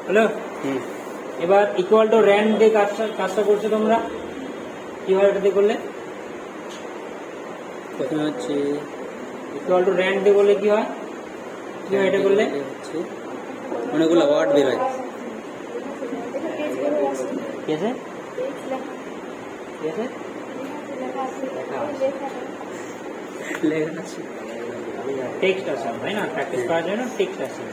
হলো। এবার equal to RAND দিয়ে কাজটা করছো তোমরা, কিভাবে এটা দিয়ে করলে? প্রথমে হচ্ছে ইকুয়াল টু র্যান্ড দিয়ে বললে কি হয়, কিভাবে এটা করলে? হচ্ছে অনেকগুলো ওয়ার্ড বের হয়। কি আছে কি আছে? লেখা আছে। টেক্সট আছে তাই না, প্র্যাকটিস করার জন্য টেক্সট আছে।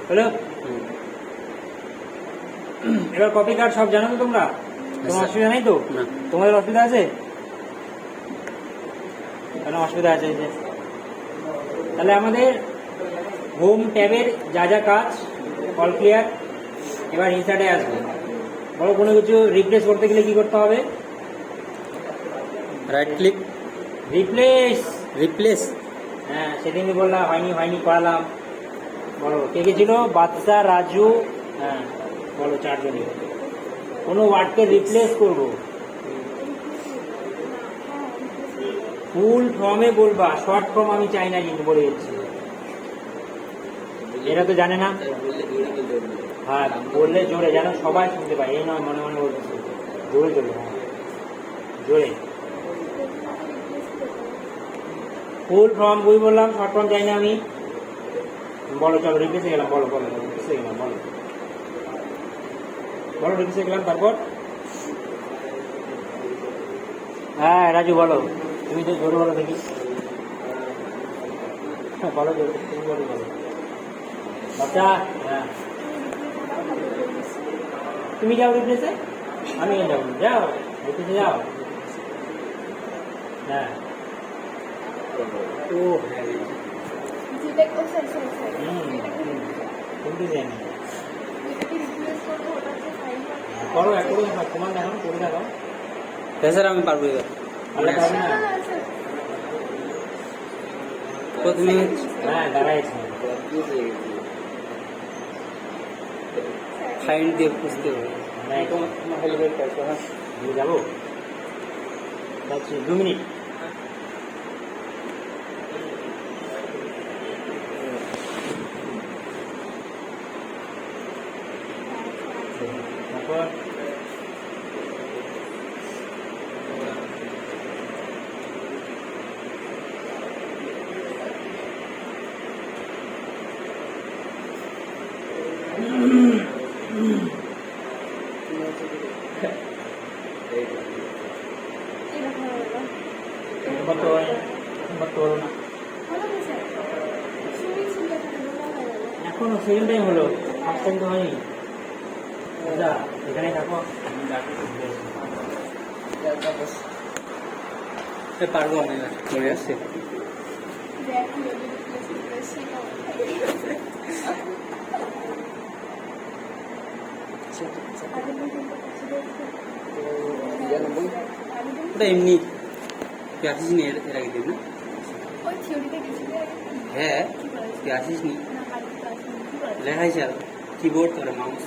হ্যালো, এবার কপি কার্ড সব জানো তো তোমরা? তোমার অসুবিধা নেই তো? না। তোমাদের অসুবিধা আছে? কেন অসুবিধা আছে? এই যে তাহলে আমাদের হোম ট্যাবের যা যা কাজ অল ক্লিয়ার। এবার ইনসার্টে আসবে। বড় কোনো কিছু রিপ্লেস করতে গেলে কি করতে হবে? Right click, replace. হ্যাঁ, সেদিনই বললাম হয়নি হয়নি করালাম। বলো কে কে ছিল? বাচ্চা, রাজু, হ্যাঁ বলো, চারজনই। কোনো ওয়ার্ডকে রিপ্লেস করব, ফুল ফর্মে বলবা, শর্ট ফর্ম আমি চাই না, কিন্তু বলে দিচ্ছি। এরা তো জানে না। হ্যাঁ, বললে জোরে, যেন সবাই শুনতে পায়, এই নয় মনে মনে বলছি, জোরে জোরে। হ্যাঁ জোরে। ফুল ফর্ম বই বললাম, শর্ট ফর্ম চাই না আমি। বলো, চলো রিপ্লেসে গেলাম। বলো বলো রিপ্লেসে গেলাম। বলো বলো রিপ্লেসে গেলাম। তারপর হ্যাঁ রাজু বলো, তুমি তো জোরে বলো দেখি। হ্যাঁ বলো জোরে, তুমি বলো বলো। বাচ্চা, হ্যাঁ তুমি যাও রিপ্লেসে, আমি যাবো। যাও রিপ্লেসে যাও। হ্যাঁ ও হ্যাঁ, জানি করো, এক করে তোমার দেখো, করে দেখো। হ্যাঁ স্যার, আমি পারবো এবার। আল্লাহ পারবে না। প্রথমে হ্যাঁ দাঁড়াইছে। ফাইন্ড দিয়ে খুঁজতে হবে। যাবো, যাচ্ছি 2 মিনিট। তারপর এখনো সেকেন্ড টাইম হলো, ফার্স্ট টাইম তো হয়নি। যা এখানে থাকো, পারবো আমি, মনে আসছে। ওটা এমনি তুই আসিস নি এর আগে দিন না? হ্যাঁ তুই আসিস নি, লেখাই স্যার কিবোর্ড আর মাউস।